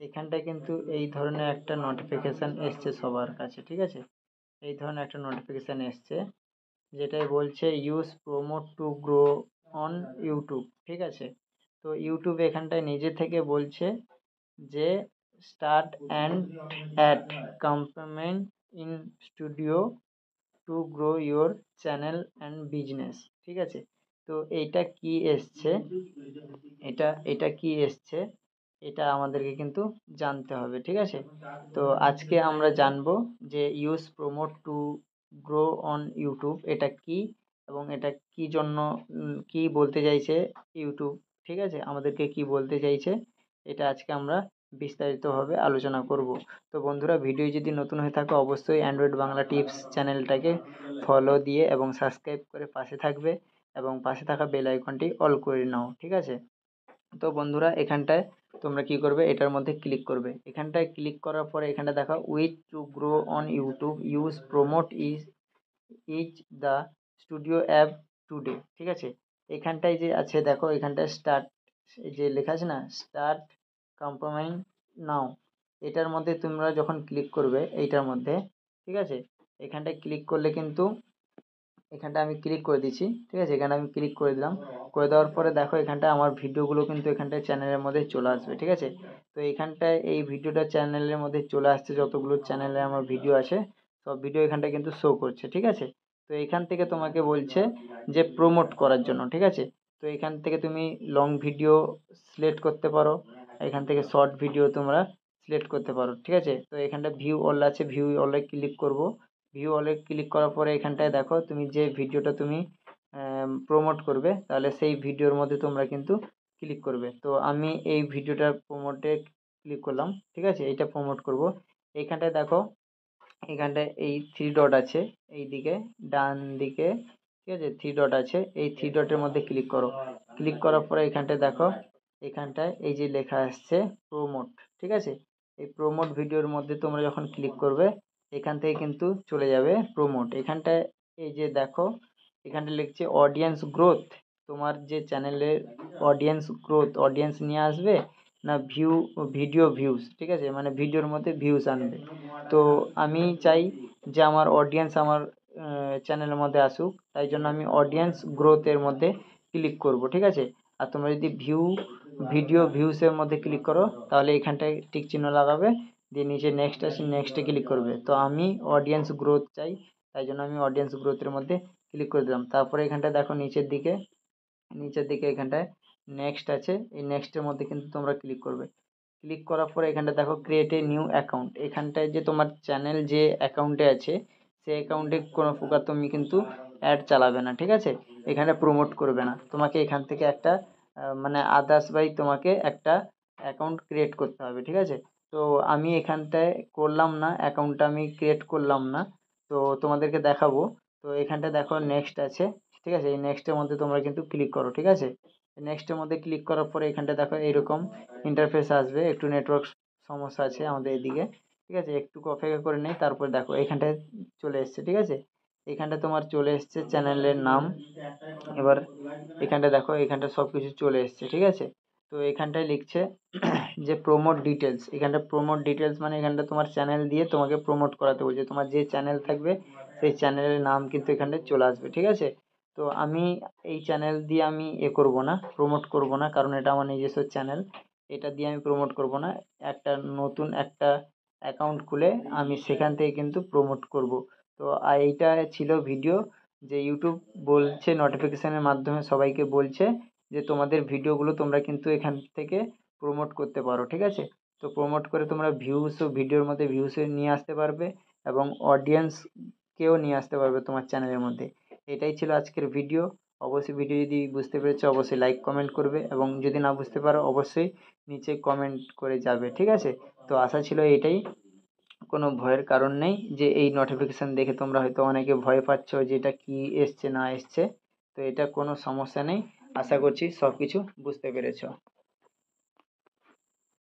এখানটায় কিন্তু এই ধরনের একটা নোটিফিকেশান এসছে সবার কাছে, ঠিক আছে? এই ধরনের একটা নোটিফিকেশান এসছে, যেটাই বলছে use promote to grow on YouTube, ঠিক আছে? তো ইউটিউব এখানটায় নিজে থেকে বলছে যে start and ad complement in studio to grow your channel and business, ঠিক আছে? তো এইটা কি এসছে, এটা কি এসছে, এটা আমাদেরকে কিন্তু জানতে হবে, ঠিক আছে? তো আজকে আমরা জানবো যে use promote to grow on YouTube এটা কি, এবং এটা কি জন্য, কি বলতে চাইছে ইউটিউব, ঠিক আছে? আমাদেরকে কি বলতে চাইছে, এটা আজকে আমরা বিস্তারিতভাবে আলোচনা করব। তো বন্ধুরা, ভিডিও যদি নতুন হয়ে থাকে অবশ্যই অ্যান্ড্রয়েড বাংলা টিপস চ্যানেলটাকে ফলো দিয়ে এবং সাবস্ক্রাইব করে পাশে থাকবে, এবং পাশে থাকা বেল আইকনটি অল করে নাও, ঠিক আছে? তো বন্ধুরা, এখানটায় তোমরা কি করবে, এটার মধ্যে ক্লিক করবে। এখানটায় ক্লিক করার পরে এখানটা দেখো with two grow on YouTube use prompt is the studio app today, ঠিক আছে? এখানটায় যে আছে দেখো, এখানটায় স্টার্ট যে লেখা আছে না, স্টার্ট কম্প্রোমাইজ নাও, এটার মধ্যে তোমরা যখন ক্লিক করবে এইটার মধ্যে, ঠিক আছে? এখানটায় ক্লিক করলে কিন্তু, এখানটা আমি ক্লিক করে দিচ্ছি, ঠিক আছে? এখানে আমি ক্লিক করে দিলাম, করে দেওয়ার পরে দেখো এখানটা আমার ভিডিওগুলো কিন্তু এখানটায় চ্যানেলের মধ্যে চলে আসবে, ঠিক আছে? তো এইখানটায় এই ভিডিওটা চ্যানেলের মধ্যে চলে আসছে, যতগুলো চ্যানেলে আমার ভিডিও আছে সব ভিডিও এখানটায় কিন্তু শো করছে, ঠিক আছে? তো এখান থেকে তোমাকে বলছে যে প্রমোট করার জন্য, ঠিক আছে? তো এখান থেকে তুমি লং ভিডিও সিলেক্ট করতে পারো, এখান থেকে শর্ট ভিডিও তোমরা সিলেক্ট করতে পারো, ঠিক আছে? তো এখানটা ভিউ অল আছে, ভিউ অলে ক্লিক করব। ভিউ অলে ক্লিক করার পরে এখানটায় দেখো তুমি যে ভিডিওটা তুমি প্রমোট করবে, তাহলে সেই ভিডিওর মধ্যে তোমরা কিন্তু ক্লিক করবে। তো আমি এই ভিডিওটা প্রমোটে ক্লিক করলাম, ঠিক আছে? এইটা প্রমোট করব। এইখানটায় দেখো, এখানটায় এই থ্রি ডট আছে এই দিকে ডান দিকে, ঠিক আছে? থ্রি ডট আছে, এই থ্রি ডটের মধ্যে ক্লিক করো। ক্লিক করার পরে এখানটায় দেখো, এখানটায় এই যে লেখা আসছে প্রোমোট, ঠিক আছে? এই প্রোমোট ভিডিওর মধ্যে তোমরা যখন ক্লিক করবে, এখান থেকে কিন্তু চলে যাবে প্রোমোট। এখানটায় এই যে দেখো, এখানটা লিখছে অডিয়েন্স গ্রোথ, তোমার যে চ্যানেলের অডিয়েন্স গ্রোথ, অডিয়েন্স নিয়ে আসবে না ভিডিও ভিউজ, ঠিক আছে? মানে ভিডিওর মধ্যে ভিউজ আনবে। তো আমি চাই যে আমার অডিয়েন্স আমার চ্যানেলের মধ্যে আসুক, তাই জন্য আমি অডিয়েন্স গ্রোথের মধ্যে ক্লিক করব, ঠিক আছে? আর তোমরা যদি ভিডিও ভিউসের মধ্যে ক্লিক করো, তাহলে এখানটায় টিক চিহ্ন লাগাবে, দিয়ে নিচে নেক্সট আছে, নেক্সটে ক্লিক করবে। তো আমি অডিয়েন্স গ্রোথ চাই, তাই জন্য আমি অডিয়েন্স গ্রোথের মধ্যে ক্লিক করে দিলাম। তারপরে এখানটায় দেখো নিচের দিকে এখানটায় নেক্সট আছে, এই নেক্সটের মধ্যে কিন্তু তোমরা ক্লিক করবে। ক্লিক করার পরে এখানটা দেখো ক্রিয়েট এ নিউ অ্যাকাউন্ট, এখানটায় যে তোমার চ্যানেল যে অ্যাকাউন্টে আছে সেই অ্যাকাউন্টে কোনো প্রকার তুমি কিন্তু অ্যাড চালাবে না, ঠিক আছে? এখানে প্রমোট করবে না, তোমাকে এখান থেকে একটা মানে আদার্স বাই তোমাকে একটা অ্যাকাউন্ট ক্রিয়েট করতে হবে, ঠিক আছে? তো আমি এখানটায় করলাম না, অ্যাকাউন্টটা আমি ক্রিয়েট করলাম না, তো তোমাদেরকে দেখাবো। তো এখানটায় দেখো নেক্সট আছে, ঠিক আছে? এই নেক্সটের মধ্যে তোমরা কিন্তু ক্লিক করো, ঠিক আছে? নেক্সটের মধ্যে ক্লিক করার পরে এখানটা দেখো এইরকম ইন্টারফেস আসবে। একটু নেটওয়ার্ক সমস্যা আছে আমাদের এদিকে, ঠিক আছে? একটু অপেক্ষা করে নেই, তারপর দেখো এখানটায় চলে এসছে, ঠিক আছে? এখানটা তোমার চলে এসছে চ্যানেলের নাম। এবার এখানটা দেখো, এখানটা সব কিছু চলে এসছে, ঠিক আছে? তো এখানটায় লিখছে যে প্রোমোট ডিটেলস, এখানটা প্রোমোট ডিটেলস মানে এখানটা তোমার চ্যানেল দিয়ে তোমাকে প্রমোট করাতে বলছে। তোমার যে চ্যানেল থাকবে সেই চ্যানেলের নাম কিন্তু এখানটায় চলে আসবে, ঠিক আছে? তো আমি এই চ্যানেল দিয়ে আমি করব না, প্রমোট করব না, কারণ এটা আমার নিজস্ব চ্যানেল, এটা দিয়ে আমি প্রমোট করব না। একটা নতুন একটা অ্যাকাউন্ট খুলে আমি সেখান থেকে কিন্তু প্রমোট করব। তো এইটা ছিল ভিডিও, যে ইউটিউব বলছে নোটিফিকেশনের মাধ্যমে সবাইকে বলছে যে তোমাদের ভিডিওগুলো তোমরা কিন্তু এখান থেকে প্রমোট করতে পারো, ঠিক আছে? তো প্রমোট করে তোমরা ভিউসও, ভিডিওর মধ্যে ভিউসও নিয়ে আসতে পারবে, এবং অডিয়েন্সকেও নিয়ে আসতে পারবে তোমার চ্যানেলের মধ্যে। এটাই ছিল আজকের ভিডিও। অবশ্যই ভিডিও যদি বুঝতে পেরেছো অবশ্যই লাইক কমেন্ট করবে, এবং যদি না বুঝতে পারো অবশ্যই নিচে কমেন্ট করে যাবে, ঠিক আছে? তো আশা ছিল এটাই, কোনো ভয়ের কারণ নেই। যে এই নোটিফিকেশান দেখে তোমরা হয়তো অনেকে ভয় পাচ্ছ যে এটা কি এসছে না এসছে, তো এটা কোনো সমস্যা নেই। আশা করছি সব কিছু বুঝতে পেরেছো।